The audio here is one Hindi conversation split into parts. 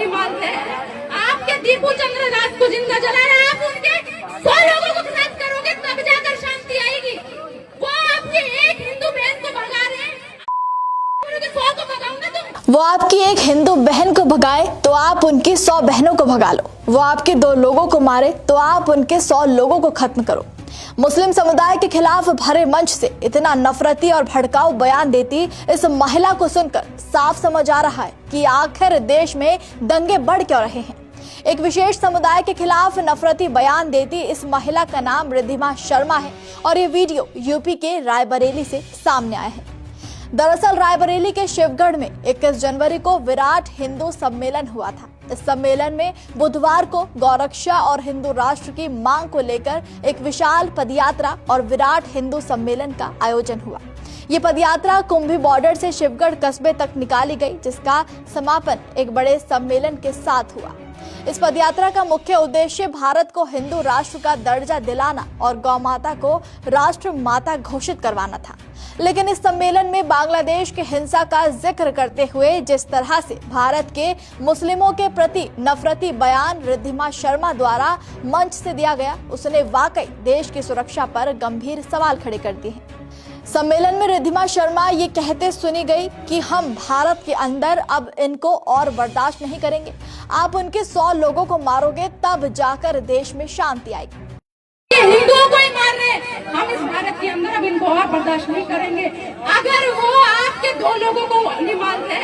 नहीं मानते। आपके दीपू चंद्र दास को जिंदा जला रहे, आप उनके 100 लोगों को खत्म करोगे तब जाकर शांति आएगी। वो आपकी एक हिंदू बहन को भगा रहे हैं, 100 को भगाओगे तुम। वो आपकी एक हिंदू बहन को भगाए तो आप उनकी 100 बहनों को भगा लो। वो आपके 2 लोगों को मारे तो आप उनके 100 लोगों को खत्म करो। मुस्लिम समुदाय के खिलाफ भरे मंच से इतना नफरती और भड़काऊ बयान देती इस महिला को सुनकर साफ समझ आ रहा है कि आखिर देश में दंगे बढ़ क्यों रहे हैं। एक विशेष समुदाय के खिलाफ नफरती बयान देती इस महिला का नाम रिद्धिमा शर्मा है और ये वीडियो यूपी के रायबरेली से सामने आया है। दरअसल रायबरेली के शिवगढ़ में 21 जनवरी को विराट हिंदू सम्मेलन हुआ था। इस सम्मेलन में बुधवार को गौरक्षा और हिंदू राष्ट्र की मांग को लेकर एक विशाल पदयात्रा और विराट हिंदू सम्मेलन का आयोजन हुआ। ये पदयात्रा कुंभी बॉर्डर से शिवगढ़ कस्बे तक निकाली गई, जिसका समापन एक बड़े सम्मेलन के साथ हुआ। इस पदयात्रा का मुख्य उद्देश्य भारत को हिंदू राष्ट्र का दर्जा दिलाना और गौ माता को राष्ट्र माता घोषित करवाना था। लेकिन इस सम्मेलन में बांग्लादेश की हिंसा का जिक्र करते हुए जिस तरह से भारत के मुस्लिमों के प्रति नफरती बयान रिद्धिमा शर्मा द्वारा मंच से दिया गया, उसने वाकई देश की सुरक्षा पर गंभीर सवाल खड़े कर दिए हैं। सम्मेलन में रिद्धिमा शर्मा ये कहते सुनी गई कि हम भारत के अंदर अब इनको और बर्दाश्त नहीं करेंगे। आप उनके 100 लोगों को मारोगे तब जाकर देश में शांति आएगी। हिंदुओं को ही मार रहे, हम इस भारत के अंदर अब इनको और बर्दाश्त नहीं करेंगे। अगर वो आपके 2 लोगों को नहीं मानते,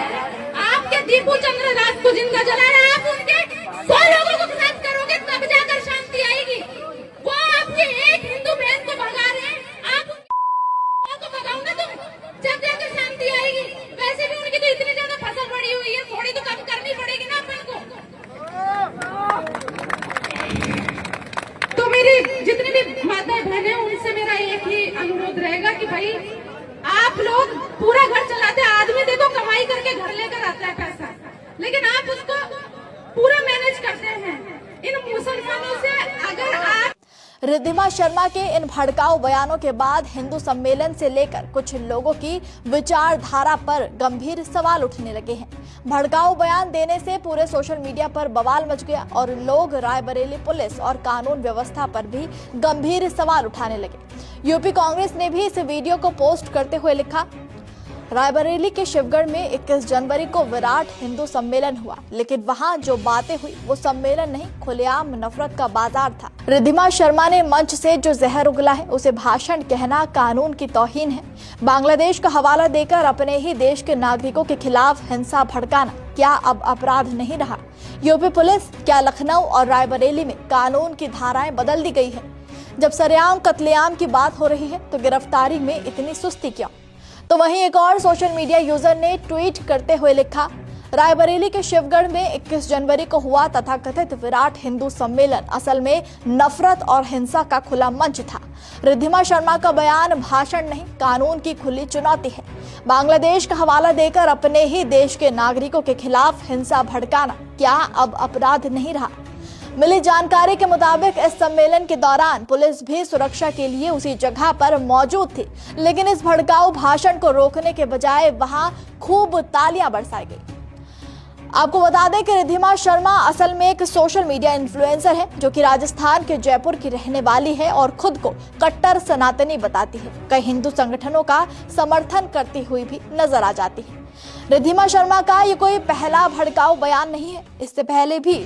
आपके दीपू चंद्र दास को जिंदा जला रहे, आप उनके 100 लोगों को खत्म करोगे तब जाकर शांति आएगी। वो आपकी एक हिंदू बहन को भगा रहे हैं, आप को भगाओगे तुम, जब जाकर शांति आएगी। वैसे भी उनकी तो इतनी ज्यादा फसल पड़ी हुई है, थोड़ी तो कम करनी पड़ेगी ना अपन को। तो मेरी जितनी भी माताएं बहनें, उनसे मेरा एक ही अनुरोध रहेगा कि भाई आप लोग पूरा घर चलाते हैं। आदमी देखो कमाई करके घर लेकर आता है पैसा, लेकिन आप उसको पूरा मैनेज करते हैं। इन मुसलमानों से अगर आप रिद्धिमा शर्मा के इन भड़काऊ बयानों के बाद हिंदू सम्मेलन से लेकर कुछ लोगों की विचारधारा पर गंभीर सवाल उठने लगे हैं। भड़काऊ बयान देने से पूरे सोशल मीडिया पर बवाल मच गया और लोग रायबरेली पुलिस और कानून व्यवस्था पर भी गंभीर सवाल उठाने लगे। यूपी कांग्रेस ने भी इस वीडियो को पोस्ट करते हुए लिखा, रायबरेली के शिवगढ़ में 21 जनवरी को विराट हिंदू सम्मेलन हुआ, लेकिन वहां जो बातें हुई वो सम्मेलन नहीं, खुलेआम नफरत का बाजार था। रिद्धिमा शर्मा ने मंच से जो जहर उगला है उसे भाषण कहना कानून की तौहीन है। बांग्लादेश का हवाला देकर अपने ही देश के नागरिकों के खिलाफ हिंसा भड़काना क्या अब अपराध नहीं रहा? यूपी पुलिस क्या लखनऊ और रायबरेली में कानून की धाराएं बदल दी गई है? जब सरेआम कत्लेआम की बात हो रही है तो गिरफ्तारी में इतनी सुस्ती क्यों? तो वहीं एक और सोशल मीडिया यूजर ने ट्वीट करते हुए लिखा, रायबरेली के शिवगढ़ में 21 जनवरी को हुआ तथाकथित विराट हिंदू सम्मेलन असल में नफरत और हिंसा का खुला मंच था। रिद्धिमा शर्मा का बयान भाषण नहीं, कानून की खुली चुनौती है। बांग्लादेश का हवाला देकर अपने ही देश के नागरिकों के खिलाफ हिंसा भड़काना क्या अब अपराध नहीं रहा? मिली जानकारी के मुताबिक इस सम्मेलन के दौरान पुलिस भी सुरक्षा के लिए उसी जगह पर मौजूद थी, लेकिन इस भड़काऊ भाषण को रोकने के बजाय वहां खूब तालियां बरसाई गई। आपको बता दें कि रिद्धिमा शर्मा असल में एक सोशल मीडिया इन्फ्लुएंसर है जो कि राजस्थान के जयपुर की रहने वाली है और खुद को कट्टर सनातनी बताती है। कई हिंदू संगठनों का समर्थन करती हुई भी नजर आ जाती है। रिद्धिमा शर्मा का ये कोई पहला भड़काऊ बयान नहीं है। इससे पहले भी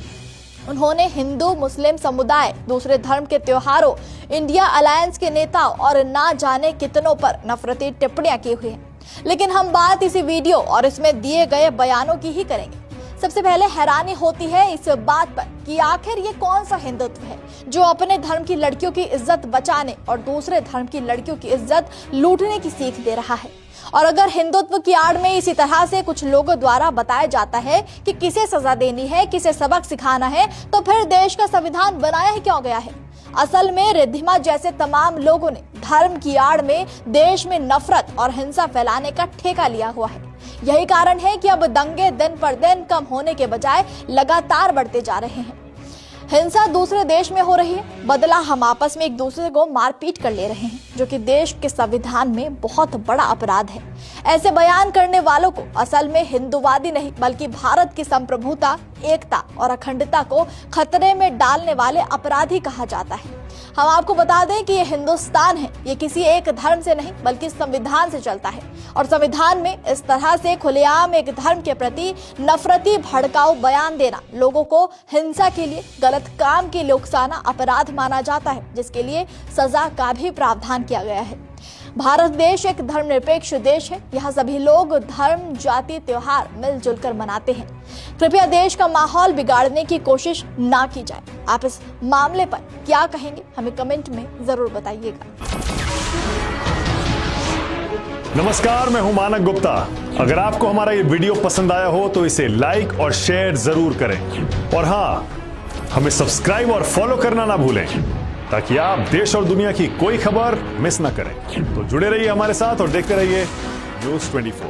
उन्होंने हिंदू मुस्लिम समुदाय, दूसरे धर्म के त्योहारों, इंडिया अलायंस के नेताओं और ना जाने कितनों पर नफरती टिप्पणियां की हुई हैं। लेकिन हम बात इसी वीडियो और इसमें दिए गए बयानों की ही करेंगे। सबसे पहले हैरानी होती है इस बात पर कि आखिर ये कौन सा हिंदुत्व है जो अपने धर्म की लड़कियों की इज्जत बचाने और दूसरे धर्म की लड़कियों की इज्जत लूटने की सीख दे रहा है। और अगर हिंदुत्व की आड़ में इसी तरह से कुछ लोगों द्वारा बताया जाता है कि किसे सजा देनी है, किसे सबक सिखाना है, तो फिर देश का संविधान बनाया ही क्यों गया है? असल में रिद्धिमा जैसे तमाम लोगों ने धर्म की आड़ में देश में नफरत और हिंसा फैलाने का ठेका लिया हुआ है। यही कारण है कि अब दंगे दिन पर दिन कम होने के बजाय लगातार बढ़ते जा रहे हैं। हिंसा दूसरे देश में हो रही है, बदला हम आपस में एक दूसरे को मारपीट कर ले रहे हैं, जो कि देश के संविधान में बहुत बड़ा अपराध है। ऐसे बयान करने वालों को असल में हिंदूवादी नहीं बल्कि भारत की संप्रभुता, एकता और अखंडता को खतरे में डालने वाले अपराधी कहा जाता है। हम आपको बता दें कि ये हिंदुस्तान है, ये किसी एक धर्म से नहीं बल्कि संविधान से चलता है और संविधान में इस तरह से खुलेआम एक धर्म के प्रति नफरती भड़काऊ बयान देना लोगों को हिंसा के लिए, गलत काम के लिए उकसाना अपराध माना जाता है, जिसके लिए सजा का भी प्रावधान किया गया है। भारत देश एक धर्मनिरपेक्ष देश है। यहाँ सभी लोग धर्म, जाति, त्योहार मिलजुल कर मनाते हैं। कृपया देश का माहौल बिगाड़ने की कोशिश ना की जाए। आप इस मामले पर क्या कहेंगे, हमें कमेंट में जरूर बताइएगा। नमस्कार, मैं हूं मानक गुप्ता। अगर आपको हमारा ये वीडियो पसंद आया हो तो इसे लाइक और शेयर जरूर करें और हाँ, हमें सब्सक्राइब और फॉलो करना ना भूलें ताकि आप देश और दुनिया की कोई खबर मिस ना करें। तो जुड़े रहिए हमारे साथ और देखते रहिए News 24।